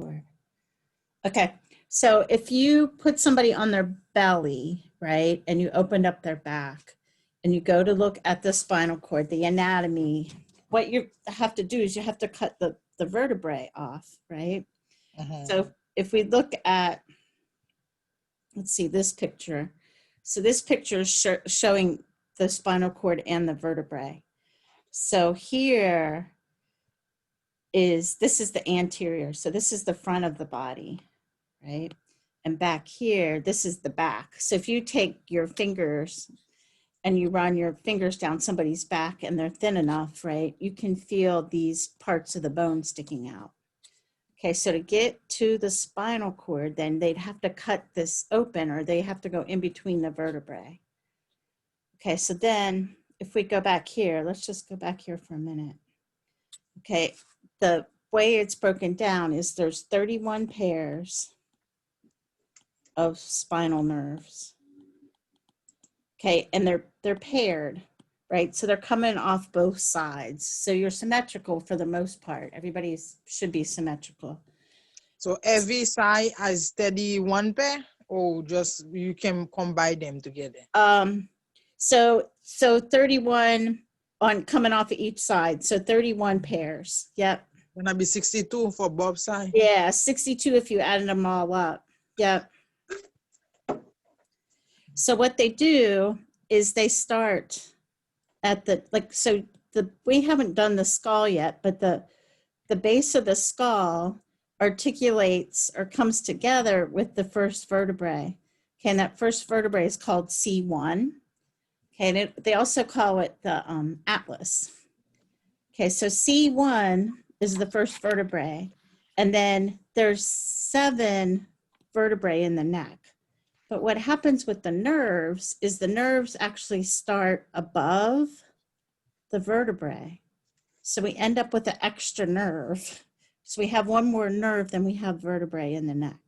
cord. Okay, so if you put somebody on their belly, right, and you opened up their back and you go to look at the spinal cord, the anatomy, what you have to do is you have to cut the vertebrae off, right? So if we look at, let's see, this picture. So this picture is showing the spinal cord and the vertebrae. So here this is the anterior. So this is the front of the body, right? And back here, this is the back. So if you take your fingers and you run your fingers down somebody's back and they're thin enough, right, you can feel these parts of the bone sticking out. Okay, so to get to the spinal cord, then they'd have to cut this open or they have to go in between the vertebrae. Okay, so then if we go back here, let's just go back here for a minute. Okay, the way it's broken down is there's 31 pairs of spinal nerves. Okay, and they're paired, right? So they're coming off both sides. So you're symmetrical for the most part. Everybody should be symmetrical. So every side has 31 pair, or just you can combine them together? So 31 on coming off of each side. So 31 pairs. Yep. Gonna be 62 for both sides. Yeah, 62 if you added them all up. Yep. So what they do is they start at the, like, so we haven't done the skull yet, but the base of the skull articulates or comes together with the first vertebrae. Okay, and that first vertebrae is called C1. Okay, and they also call it the atlas. Okay, so C1 is the first vertebrae, and then there's 7 vertebrae in the neck. But what happens with the nerves is the nerves actually start above the vertebrae. So we end up with an extra nerve. So we have one more nerve than we have vertebrae in the neck.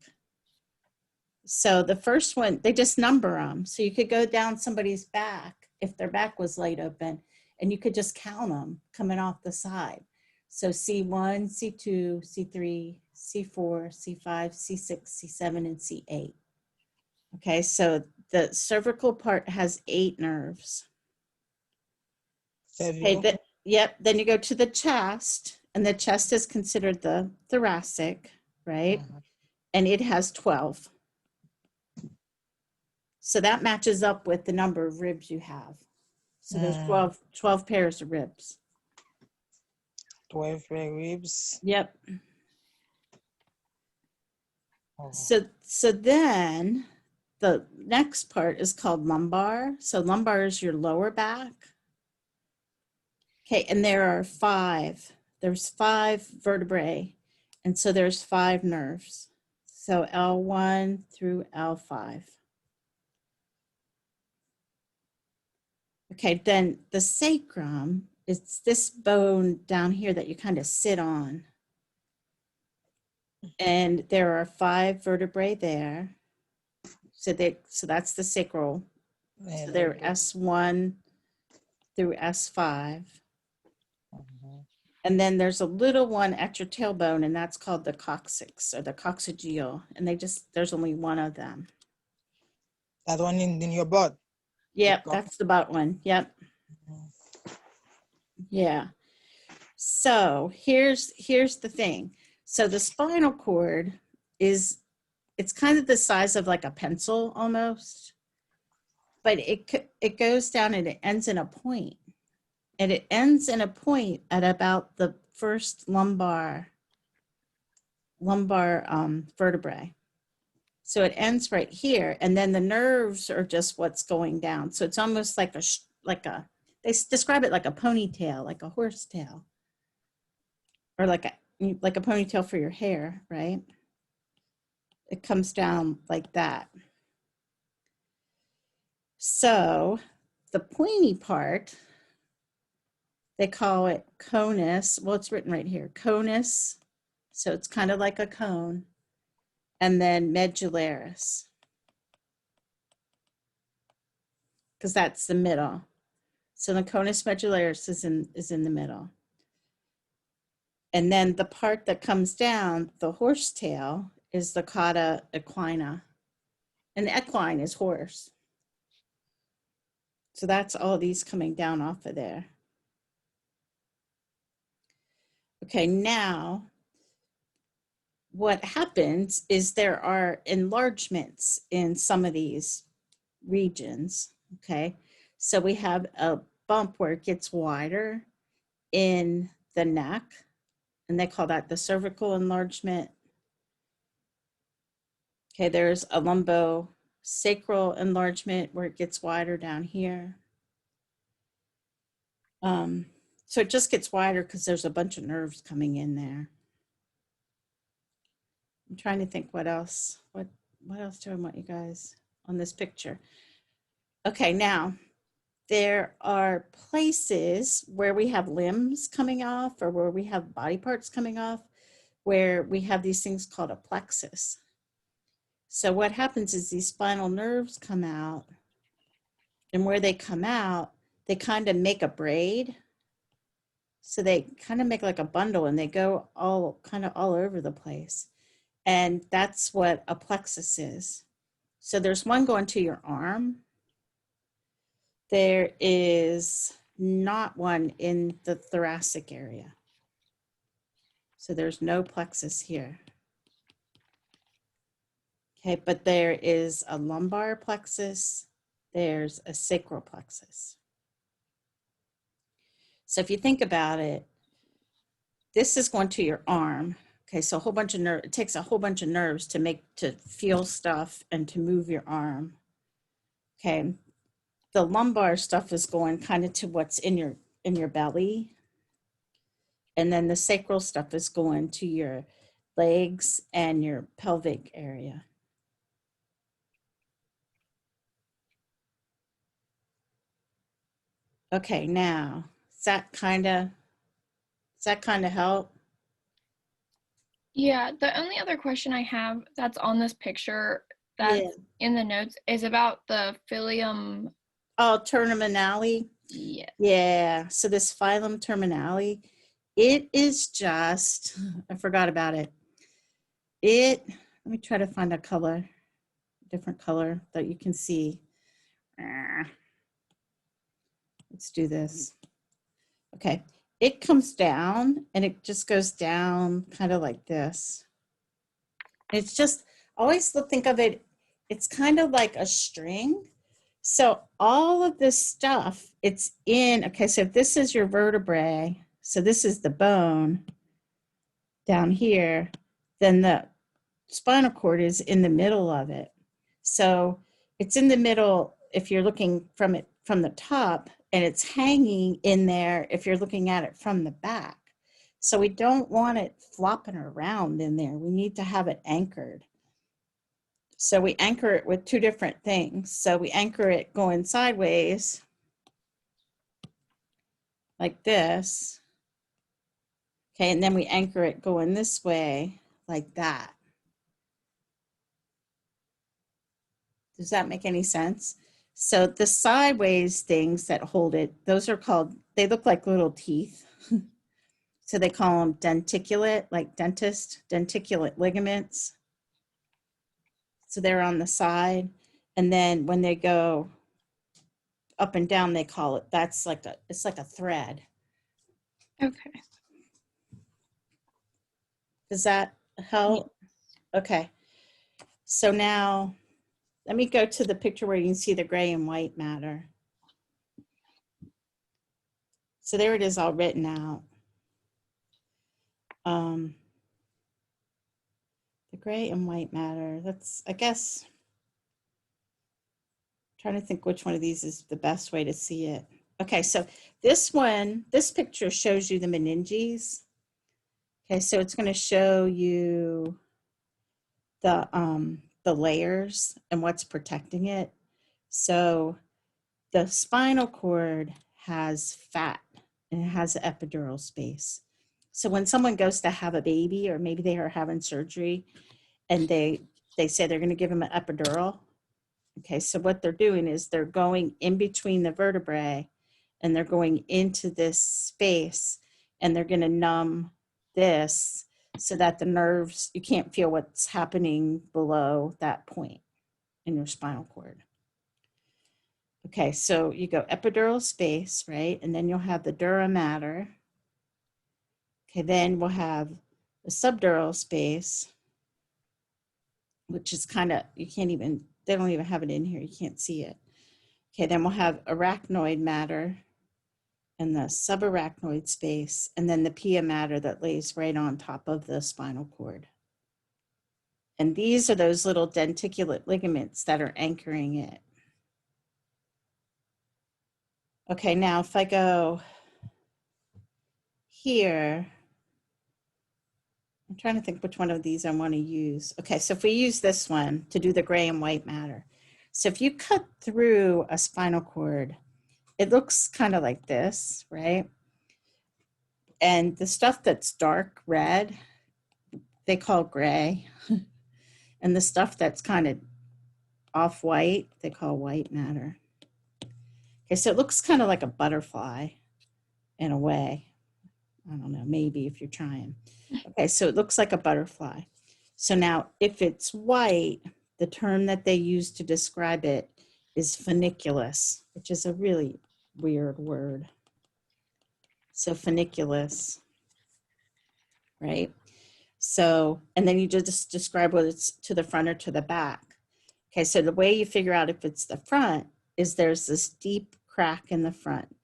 So the first one, they just number them. So you could go down somebody's back if their back was laid open, and you could just count them coming off the side. So C1, C2, C3, C4, C5, C6, C7, and C8. Okay, so the cervical part has 8 nerves. Okay, yep, then you go to the chest, and the chest is considered the thoracic, right? And it has 12. So that matches up with the number of ribs you have. So there's 12 pairs of ribs. 12 pair ribs. Yep. So then the next part is called lumbar. So lumbar is your lower back. Okay, and there are 5. There's 5 vertebrae, and so there's 5 nerves. So L1 through L5. Okay, then the sacrum is this bone down here that you kind of sit on. And there are 5 vertebrae there. So that's the sacral. So they're S1 through S5. And then there's a little one at your tailbone, and that's called the coccyx or the coccygeal. And there's only one of them. That one in your butt? Yep, that's the butt one. Yep. Yeah. So here's the thing. So the spinal cord it's kind of the size of like a pencil almost, but it goes down and it ends in a point. And it ends in a point at about the first lumbar vertebrae. So it ends right here, and then the nerves are just what's going down. So it's almost like they describe it like a ponytail, like a horse tail, or like a ponytail for your hair, right? It comes down like that. So the pointy part, they call it conus. Well, it's written right here, conus. So it's kind of like a cone. And then medullaris, because that's the middle. So the conus medullaris is in the middle. And then the part that comes down, the horsetail, is the cauda equina. And the equine is horse. So that's all these coming down off of there. Okay, now what happens is there are enlargements in some of these regions, okay? So we have a bump where it gets wider in the neck, and they call that the cervical enlargement. Okay, there's a lumbosacral enlargement where it gets wider down here. So it just gets wider because there's a bunch of nerves coming in there. I'm trying to think what else. What else do I want you guys on this picture? Okay, now there are places where we have limbs coming off or where we have body parts coming off where we have these things called a plexus. So what happens is these spinal nerves come out, and where they come out, they kind of make a braid. So they kind of make like a bundle, and they go all kind of all over the place. And that's what a plexus is. So there's one going to your arm. There is not one in the thoracic area. So there's no plexus here. Okay, but there is a lumbar plexus. There's a sacral plexus. So if you think about it, this is going to your arm. Okay, so a whole bunch of nerve, it takes a whole bunch of nerves to feel stuff and to move your arm. Okay, the lumbar stuff is going kind of to what's in your belly. And then the sacral stuff is going to your legs and your pelvic area. Okay, now, does that kind of help? Yeah, the only other question I have that's on this picture that's Yeah. in the notes is about the phylum. Oh, terminale. Yeah. Yeah. So this phylum terminale, it is just, I forgot about it. Let me try to find a color, different color that you can see. Let's do this. Okay. It comes down and it just goes down kind of like this. It's just, always think of it, it's kind of like a string. So all of this stuff, it's in, okay, so if this is your vertebrae, so this is the bone down here, then the spinal cord is in the middle of it. So it's in the middle if you're looking from it from the top, and it's hanging in there if you're looking at it from the back. So we don't want it flopping around in there. We need to have it anchored. So we anchor it with two different things. So we anchor it going sideways like this. Okay, and then we anchor it going this way like that. Does that make any sense? So the sideways things that hold it, those are called, they look like little teeth. So they call them denticulate, like denticulate ligaments. So they're on the side. And then when they go up and down, they call it, it's like a thread. Okay. Does that help? Okay. So now let me go to the picture where you can see the gray and white matter. So there it is all written out. The gray and white matter, that's, I guess, trying to think which one of these is the best way to see it. Okay, so this picture shows you the meninges. Okay, so it's going to show you the layers and what's protecting it. So the spinal cord has fat and it has epidural space. So when someone goes to have a baby, or maybe they are having surgery and they say they're going to give them an epidural. Okay, so what they're doing is they're going in between the vertebrae and they're going into this space and they're going to numb this so that the nerves, you can't feel what's happening below that point in your spinal cord. Okay, so you go epidural space, right? And then you'll have the dura mater. Okay, then we'll have the subdural space, which is kind of, you can't even, they don't even have it in here. You can't see it. Okay, then we'll have arachnoid matter and the subarachnoid space, and then the pia mater that lays right on top of the spinal cord. And these are those little denticulate ligaments that are anchoring it. Okay, now if I go here, I'm trying to think which one of these I want to use. Okay, so if we use this one to do the gray and white matter. So if you cut through a spinal cord, it looks kind of like this, right? And the stuff that's dark red, they call gray. And the stuff that's kind of off-white, they call white matter. Okay, so it looks kind of like a butterfly in a way. I don't know, maybe if you're trying. Okay, so it looks like a butterfly. So now if it's white, the term that they use to describe it is funiculus, which is a really weird word. So funiculus, right? So, and then you just describe whether it's to the front or to the back. Okay, so the way you figure out if it's the front is there's this deep crack in the front,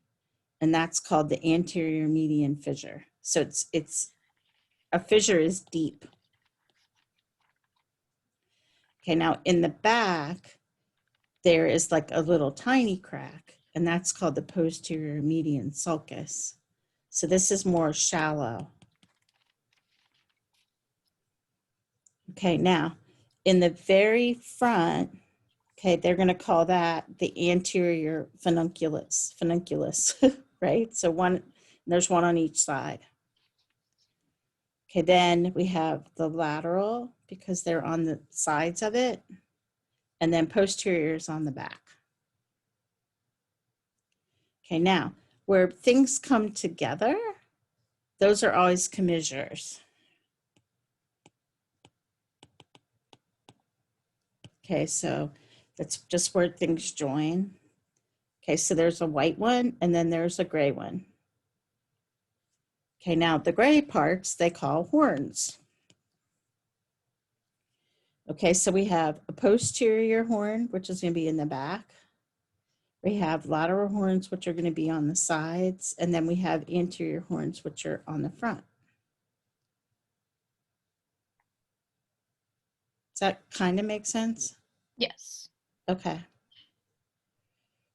and that's called the anterior median fissure. So it's a fissure is deep. Okay, now in the back, there is like a little tiny crack, and that's called the posterior median sulcus. So this is more shallow. Okay, now in the very front, okay, they're going to call that the anterior funiculus, right? So there's one on each side. Okay, then we have the lateral because they're on the sides of it, and then posterior is on the back. Okay, now where things come together, those are always commissures. Okay, so that's just where things join. Okay, so there's a white one and then there's a gray one. Okay, now the gray parts they call horns. Okay, so we have a posterior horn, which is going to be in the back. We have lateral horns, which are going to be on the sides. And then we have anterior horns, which are on the front. Does that kind of make sense? Yes. Okay.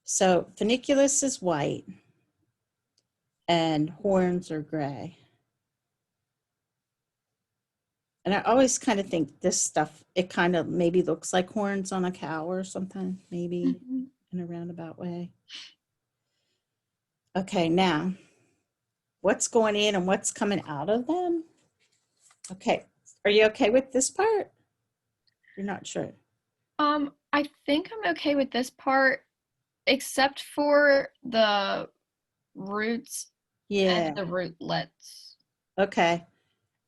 So funiculus is white and horns are gray. And I always kind of think this stuff, it kind of maybe looks like horns on a cow or something, maybe in a roundabout way. Okay, now what's going in and what's coming out of them? Okay, are you okay with this part? You're not sure. I think I'm okay with this part, except for the roots Yeah, and the rootlets. okay.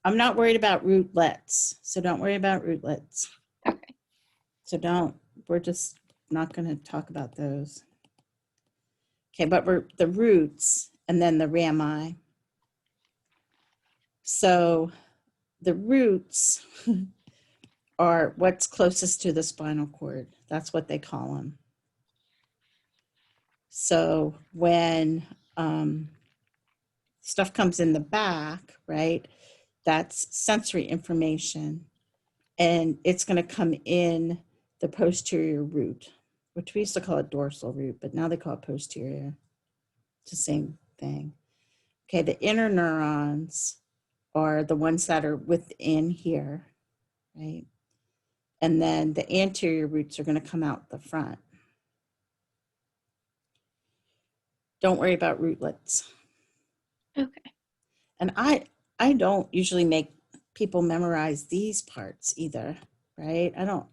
I'm not worried about rootlets, so don't worry about rootlets. Okay. So we're just not going to talk about those. Okay, but we're the roots and then the rami. So the roots are what's closest to the spinal cord. That's what they call them. So when stuff comes in the back, right, that's sensory information. And it's going to come in the posterior root, which we used to call it dorsal root, but now they call it posterior. It's the same thing. Okay, the inner neurons are the ones that are within here, right? And then the anterior roots are going to come out the front. Don't worry about rootlets. Okay. And I don't usually make people memorize these parts either, right? I don't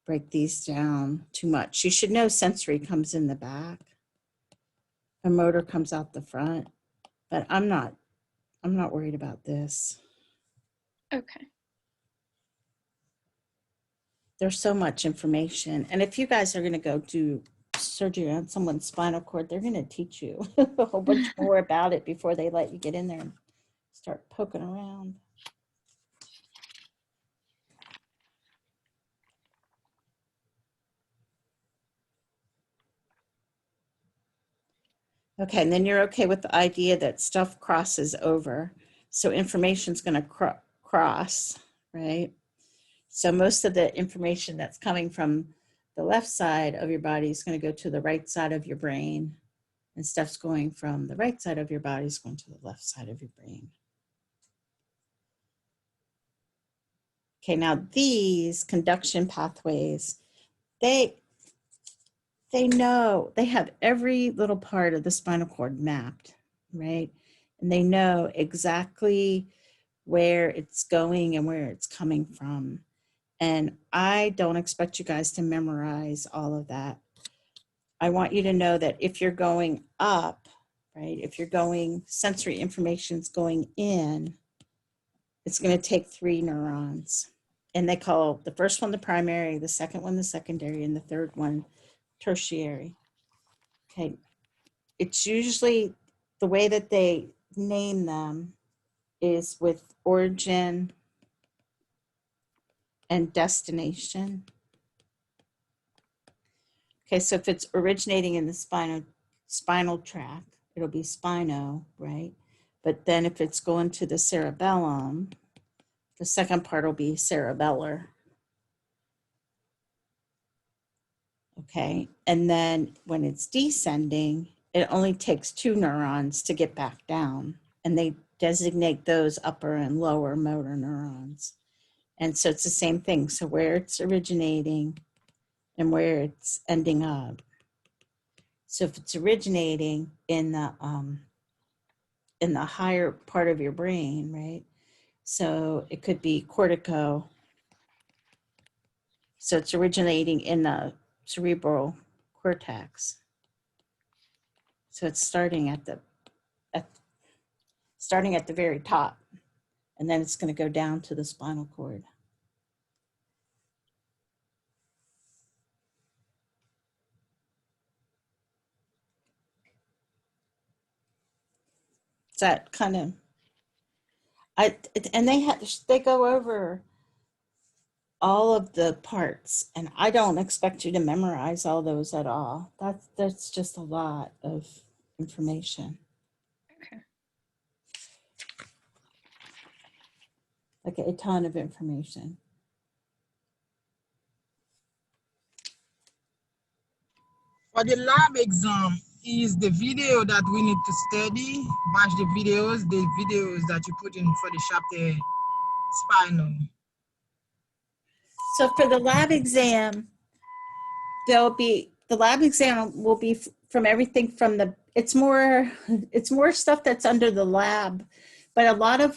break these down too much. You should know sensory comes in the back. A motor comes out the front, but I'm not I'm not worried about this. Okay. There's so much information. And if you guys are going to go do surgery on someone's spinal cord, they're going to teach you a whole bunch more about it before they let you get in there and start poking around. Okay, and then you're okay with the idea that stuff crosses over. So information's going to cross, right? So most of the information that's coming from the left side of your body is going to go to the right side of your brain, and stuff's going from the right side of your body is going to the left side of your brain. Okay, now these conduction pathways, they know, they have every little part of the spinal cord mapped, right? And they know exactly where it's going and where it's coming from. And I don't expect you guys to memorize all of that. I want you to know that if you're going up, right, if you're going, sensory information's going in, it's going to take 3 neurons. And they call the first one the primary, the second one the secondary, and the third one tertiary. Okay. It's usually the way that they name them is with origin and destination. Okay, so if it's originating in the spinal tract, it'll be spino, right? But then if it's going to the cerebellum, the second part will be cerebellar. Okay, and then when it's descending, it only takes 2 neurons to get back down, and they designate those upper and lower motor neurons. And so it's the same thing. So where it's originating and where it's ending up. So if it's originating in the higher part of your brain, right? So it could be cortico. So it's originating in the cerebral cortex. So it's starting at the very top, and then it's going to go down to the spinal cord. Is that kind of, and they go over all of the parts, and I don't expect you to memorize all those at all. That's just a lot of information. Okay. Like a ton of information. For the lab exam, is the video that we need to study, watch the videos that you put in for the chapter spinal. So for the lab exam, the lab exam will be from everything from it's more stuff that's under the lab, but a lot of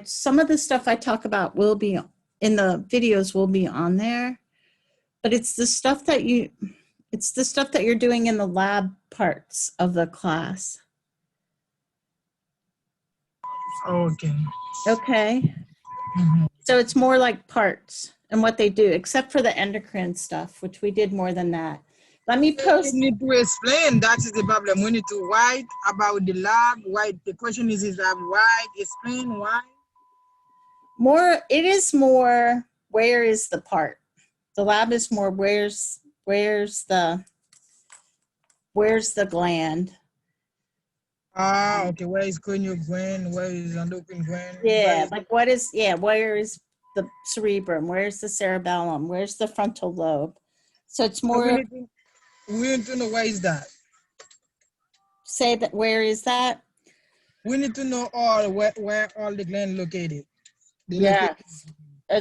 some of the stuff I talk about will be in the videos will be on there, but it's the stuff that you're doing in the lab parts of the class. Okay. Okay. Mhm. So it's more like parts and what they do, except for the endocrine stuff, which we did more than that. Let me We post. need to explain. That is the problem. We need to write about the lab. Why the question is that why? Explain why. It is more, where is the part? The lab is more, where's the gland? Okay. Where is cranial gland? Where is endocrine gland? Yeah, like where is the cerebrum? Where's the cerebellum? Where's the frontal lobe? So it's So more, we need to know where is that. say that, where is that? We need to know where all the gland located. Yes.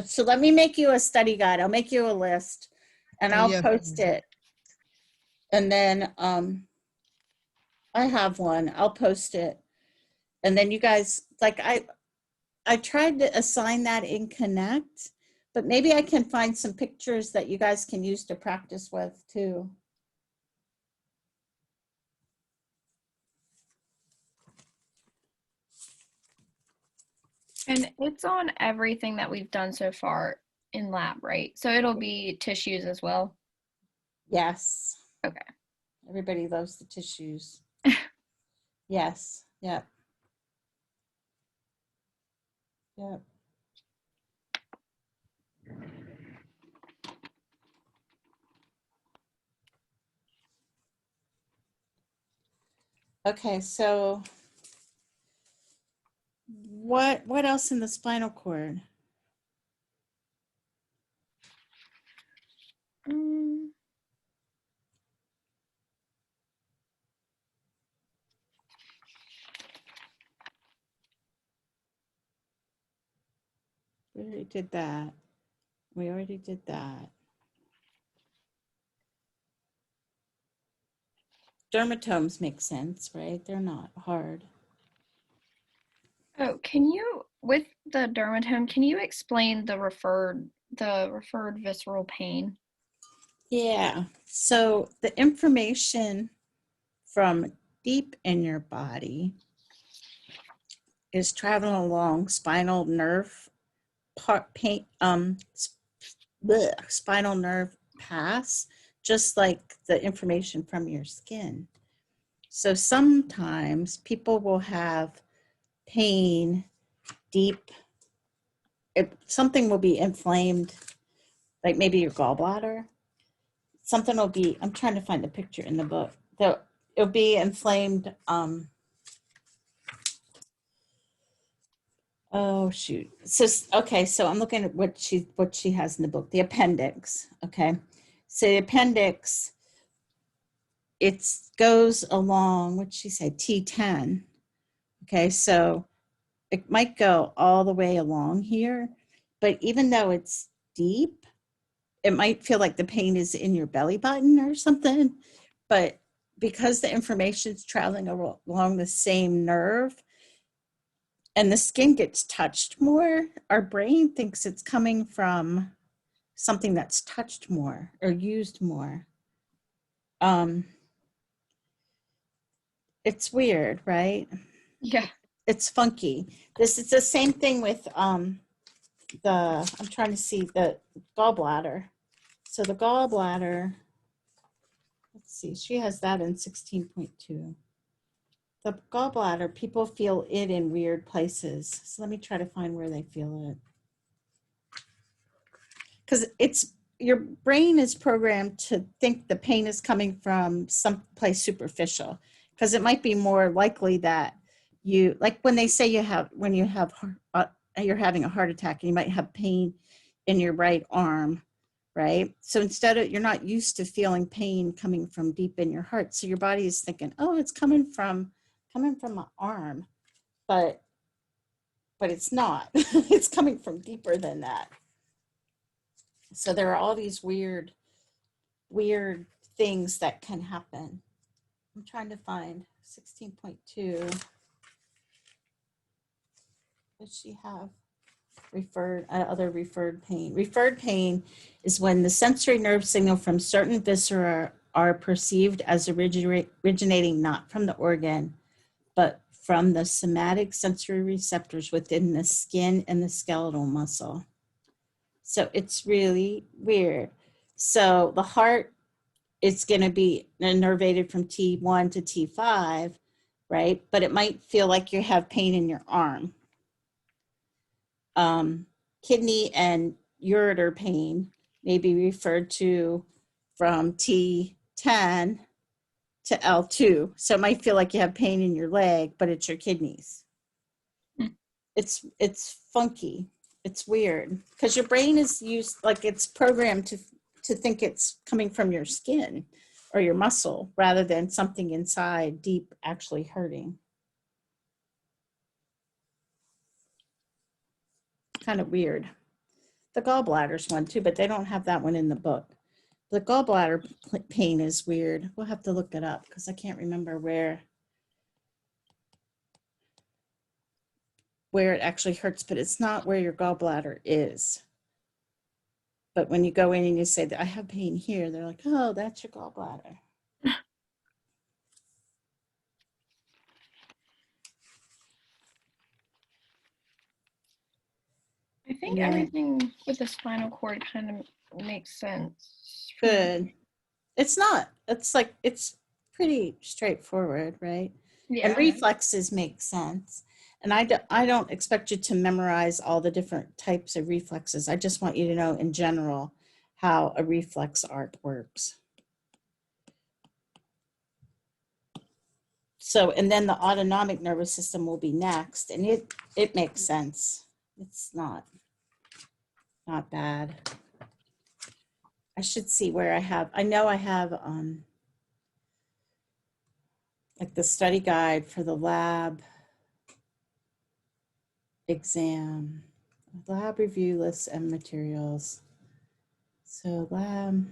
So let me make you a study guide. I'll make you a list and I'll Yes. post it. And then I have one. I'll post it. And then you guys, like I tried to assign that in Connect, but maybe I can find some pictures that you guys can use to practice with too. And it's on everything that we've done so far in lab, right? So it'll be tissues as well. Yes. Okay. Everybody loves the tissues. Yes. Yep. Yep. Okay, so what else in the spinal cord? Mm, We already did that. We already did that. Dermatomes make sense, right? They're not hard. oh, can you, with the dermatome, can you explain the referred visceral pain? Yeah. So the information from deep in your body is traveling along spinal nerve part pain spinal nerve paths, just like the information from your skin. So sometimes people will have pain deep. If something will be inflamed, like maybe your gallbladder. Something will be, I'm trying to find the picture in the book. It'll be inflamed. Oh shoot. So okay, so I'm looking at what she has in the book, the appendix. Okay. So the appendix, it goes along, what'd she say, T10. Okay, so it might go all the way along here, but even though it's deep, it might feel like the pain is in your belly button or something. But because the information is traveling along the same nerve and the skin gets touched more, our brain thinks it's coming from something that's touched more or used more. Um, it's weird, right? Yeah. It's funky. This is the same thing with I'm trying to see the gallbladder. So the gallbladder, let's see, she has that in 16.2. The gallbladder, people feel it in weird places. So let me try to find where they feel it. Because it's your brain is programmed to think the pain is coming from someplace superficial. Because it might be more likely that you, like when they say when you have, you're having a heart attack and you might have pain in your right arm, right? So instead of, you're not used to feeling pain coming from deep in your heart. So your body is thinking, oh, it's coming from my arm, but it's not. It's coming from deeper than that. So there are all these weird things that can happen. I'm trying to find 16.2. Does she have other referred pain? Referred pain is when the sensory nerve signal from certain viscera are perceived as originating not from the organ, but from the somatic sensory receptors within the skin and the skeletal muscle. So it's really weird. So the heart is going to be innervated from T1 to T5, right? But it might feel like you have pain in your arm. Kidney and ureter pain may be referred to from T10 to L2. So it might feel like you have pain in your leg, but it's your kidneys. It's funky. It's weird because your brain is used, like it's programmed to think it's coming from your skin or your muscle rather than something inside deep actually hurting. Kind of weird. The gallbladder's one too, but they don't have that one in the book. The gallbladder pain is weird. We'll have to look it up because I can't remember where it actually hurts, but it's not where your gallbladder is. But when you go in and you say that I have pain here, they're like, oh, that's your gallbladder. think Yeah. everything with the spinal cord kind of makes sense. Good. It's not, it's pretty straightforward, right? And Yeah. reflexes make sense. And I don't expect you to memorize all the different types of reflexes. I just want you to know in general how a reflex arc works. So, and then the autonomic nervous system will be next, and it makes sense. It's not bad. I should see where I know I have like the study guide for the lab exam, lab review lists and materials. So lab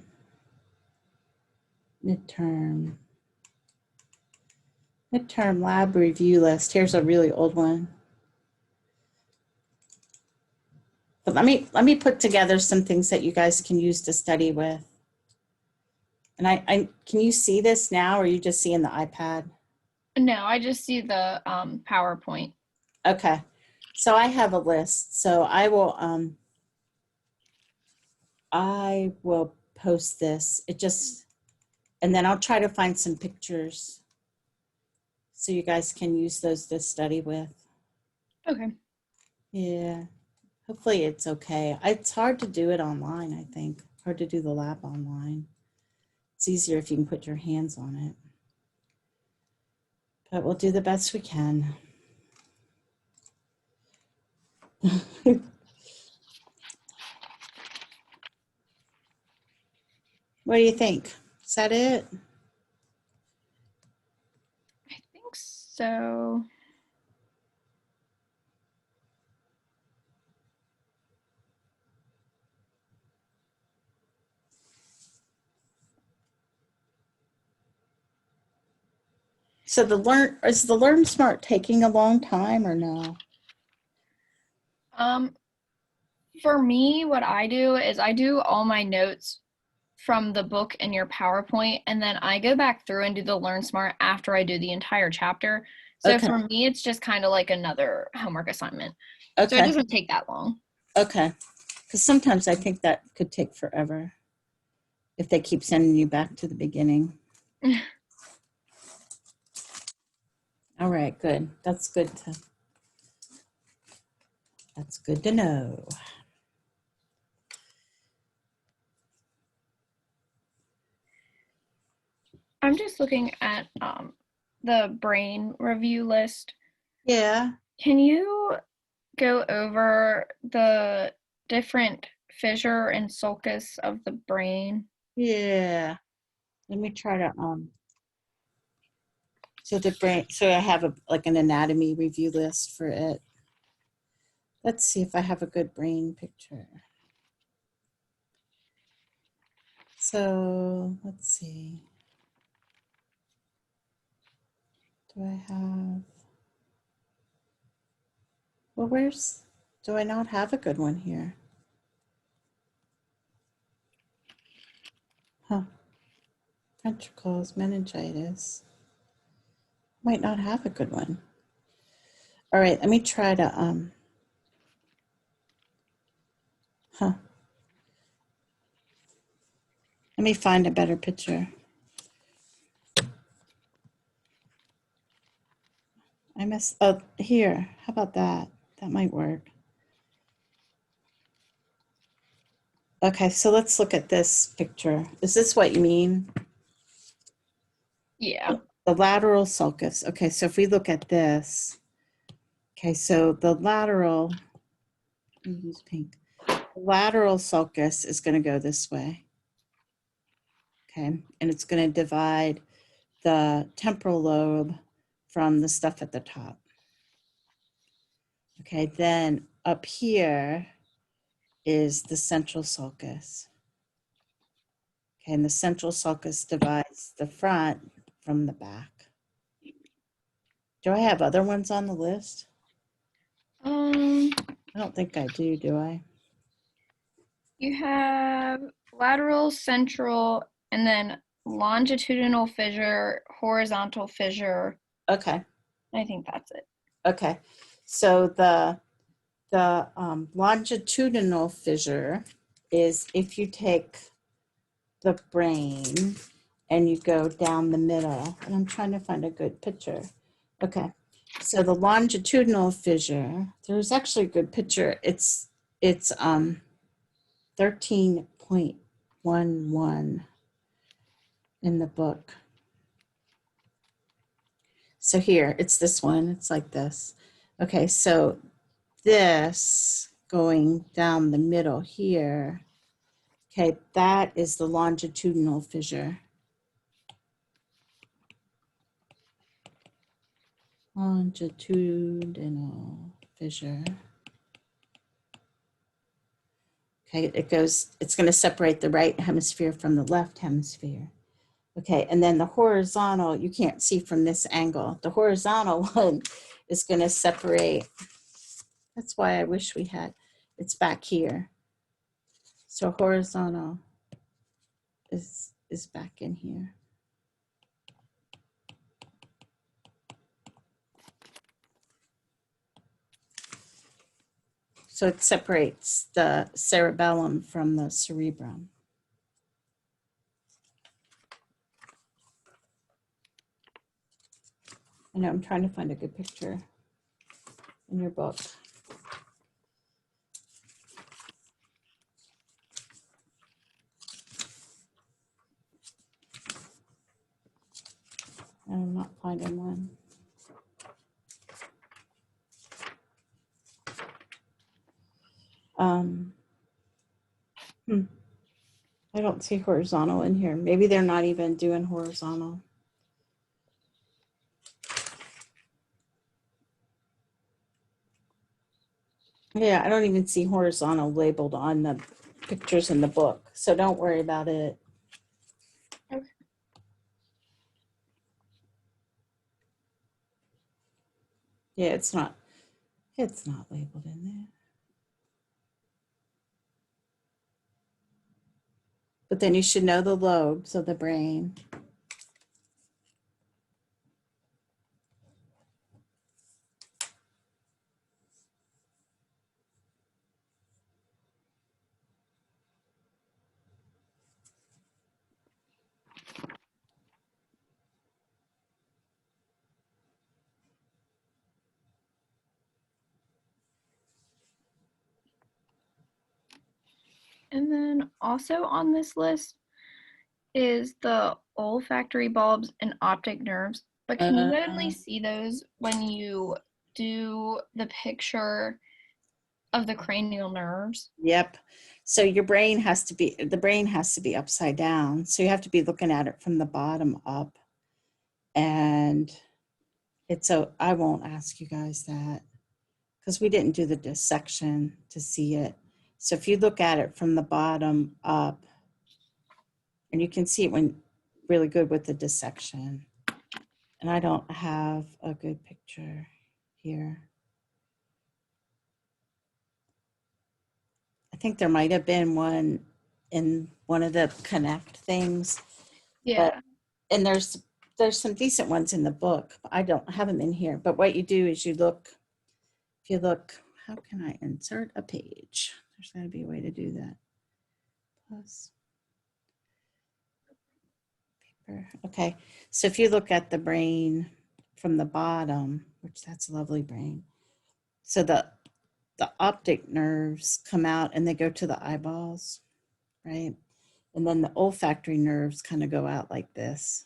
midterm lab review list. Here's a really old one. But let me put together some things that you guys can use to study with. And I can you see this now, or are you just seeing the iPad? No, I just see the PowerPoint. Okay. So I have a list. So I will post this. And then I'll try to find some pictures so you guys can use those to study with. Okay. Yeah. Hopefully it's okay. It's hard to do it online, I think. Hard to do the lab online. It's easier if you can put your hands on it. But we'll do the best we can. What do you think? Is that it? I think so. So is the Learn Smart taking a long time or no? For me, what I do is I do all my notes from the book in your PowerPoint, and then I go back through and do the Learn Smart after I do the entire chapter. So Okay. for me, it's just kind of like another homework assignment. So it Okay. doesn't take that long. Okay. Because sometimes I think that could take forever if they keep sending you back to the beginning. All right, good. That's good to know. I'm just looking at the brain review list. Yeah. Can you go over the different fissure and sulcus of the brain? Yeah. Let me try to so I have like an anatomy review list for it. Let's see if I have a good brain picture. So let's see. Do I have, well, do I not have a good one here? Huh. Ventricles, meningitis. Might not have a good one. All right, let me try to, let me find a better picture. Oh, here, how about that? That might work. Okay, so let's look at this picture. Is this what you mean? Yeah. The lateral sulcus. Okay, so if we look at this, okay, so the lateral, let me use pink. The lateral sulcus is going to go this way. Okay, and it's going to divide the temporal lobe from the stuff at the top. Okay, then up here is the central sulcus. Okay, and the central sulcus divides the front from the back. Do I have other ones on the list? I don't think I do I? You have lateral, central, and then longitudinal fissure, horizontal fissure. Okay. I think that's it. Okay. So the the longitudinal fissure is if you take the brain and you go down the middle, and I'm trying to find a good picture. Okay, so the longitudinal fissure, there's actually a good picture. It's 13.11 in the book. So here, it's this one, it's like this. Okay, so this going down the middle here, okay, that is the longitudinal fissure. Longitudinal fissure. Okay, it's going to separate the right hemisphere from the left hemisphere. Okay, and then the horizontal, you can't see from this angle. The horizontal one is going to separate. That's why I wish we had, it's back here. So horizontal is back in here. So it separates the cerebellum from the cerebrum. I know, I'm trying to find a good picture in your book. I'm not finding one. I don't see horizontal in here. Maybe they're not even doing horizontal. Yeah, I don't even see horizontal labeled on the pictures in the book. So don't worry about it. Okay. Yeah, it's not labeled in there. But then you should know the lobes of the brain. And then also on this list is the olfactory bulbs and optic nerves. But can you only see those when you do the picture of the cranial nerves? Yep. So the brain has to be upside down. So you have to be looking at it from the bottom up. And I won't ask you guys that because we didn't do the dissection to see it. So if you look at it from the bottom up, and you can see it when really good with the dissection. And I don't have a good picture here. I think there might have been one in one of the Connect things. Yeah. And there's some decent ones in the book. I don't have them in here. But what you do is how can I insert a page? There's got to be a way to do that. Plus paper. Okay. So if you look at the brain from the bottom, which that's a lovely brain. So the optic nerves come out and they go to the eyeballs, right? And then the olfactory nerves kind of go out like this.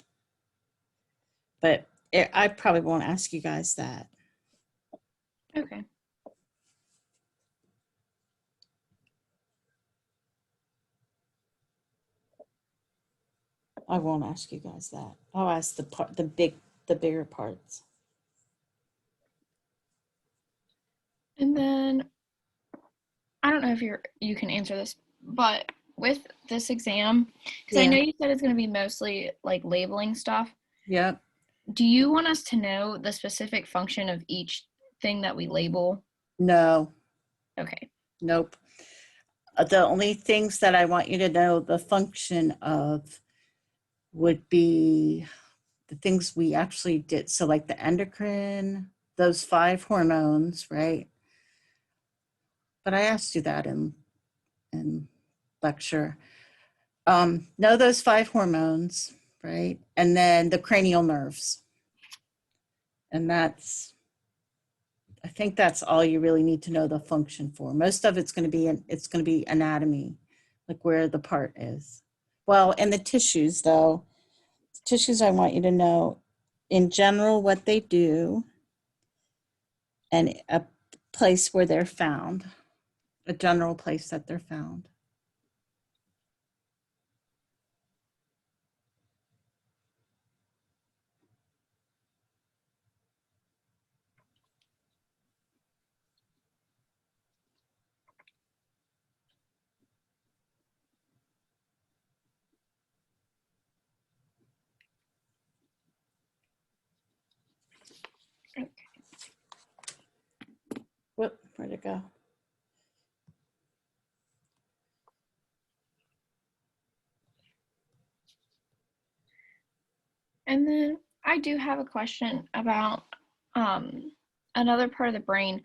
But I probably won't ask you guys that. Okay. I won't ask you guys that. I'll ask the bigger parts. And then I don't know if you can answer this, but with this exam, because I know you said it's going to be mostly like labeling stuff. Yep. Do you want us to know the specific function of each thing that we label? No. Okay. Nope. The only things that I want you to know the function of would be the things we actually did. So like the endocrine, those 5 hormones, right? but I asked you that in lecture. Know those 5 hormones, right? And then the cranial nerves. And I think that's all you really need to know the function for. Most of it's going to be anatomy, like where the part is. Well, and the tissues though, the tissues I want you to know in general what they do and a place where they're found, a general place that they're found. Whoop, where'd it go? And then I do have a question about another part of the brain,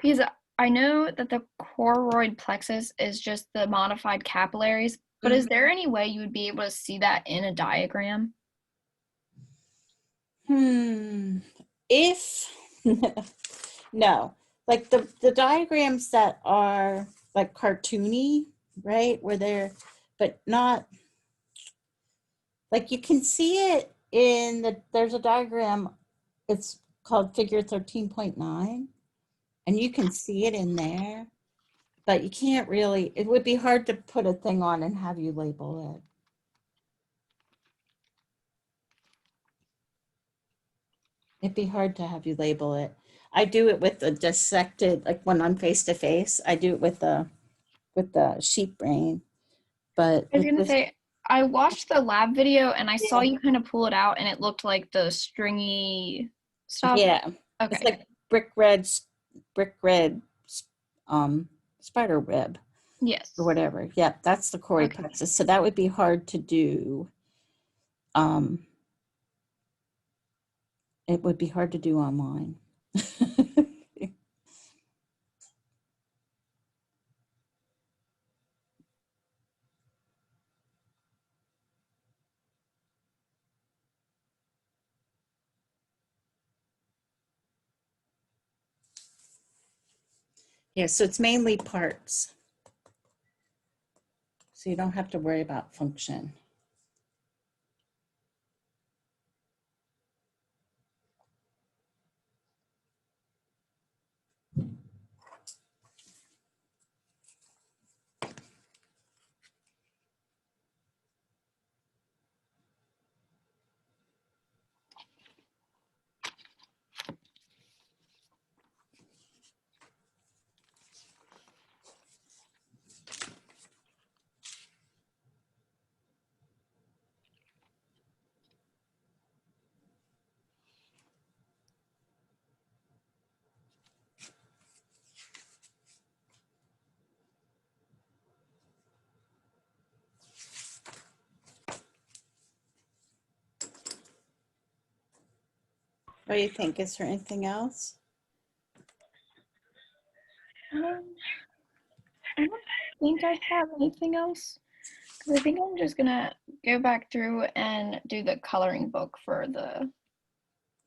because I know that the choroid plexus is just the modified capillaries, but is there any way you would be able to see that in a diagram? If no, like the diagrams that are like cartoony, right? Where they're, but not like you can see it there's a diagram, it's called figure 13.9, and you can see it in there, but you can't really, it would be hard to put a thing on and have you label it. It'd be hard to have you label it. I do it with the dissected, like when I'm face to face, I do it with the sheep brain. But I was with gonna this, say, I watched the lab video and I saw yeah, you kind of pull it out and it looked like the stringy stuff. yeah, it's Okay. like brick red spider web Yes. or whatever. Yeah, that's the choroid Okay. plexus. So that would be hard to do. It would be hard to do online. Yeah, so it's mainly parts. So you don't have to worry about function. What do you think? Is there anything else? I don't think I have anything else. Because I think I'm just gonna go back through and do the coloring book for the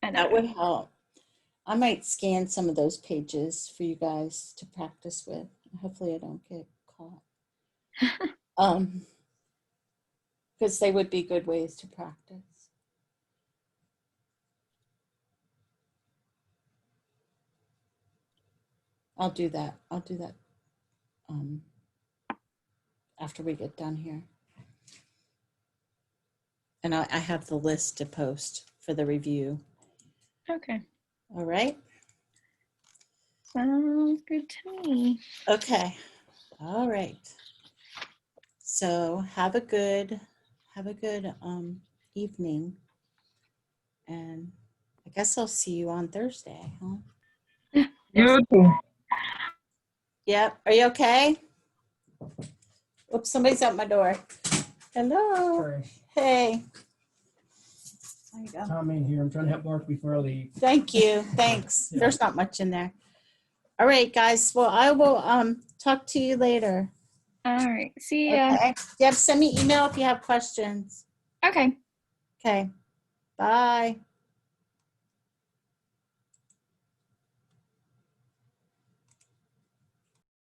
That would anatomy. help. I might scan some of those pages for you guys to practice with. Hopefully I don't get caught. Because they would be good ways to practice. I'll do that. I'll do that after we get done here. And I have the list to post for the review. Okay. All right. Sounds good to me. Okay. All right. So have a good evening. And I guess I'll see you on Thursday, huh? You too. Yep. Are you okay? Oops, somebody's at my door. Hello. Sorry. Hey. There you go. Tom in here. I'm trying to help Mark before I leave. Thank you. Thanks. Yeah. There's not much in there. All right, guys. Well, I will talk to you later. All right. See ya. Okay. Deb, send me email if you have questions. Okay. Okay. Bye.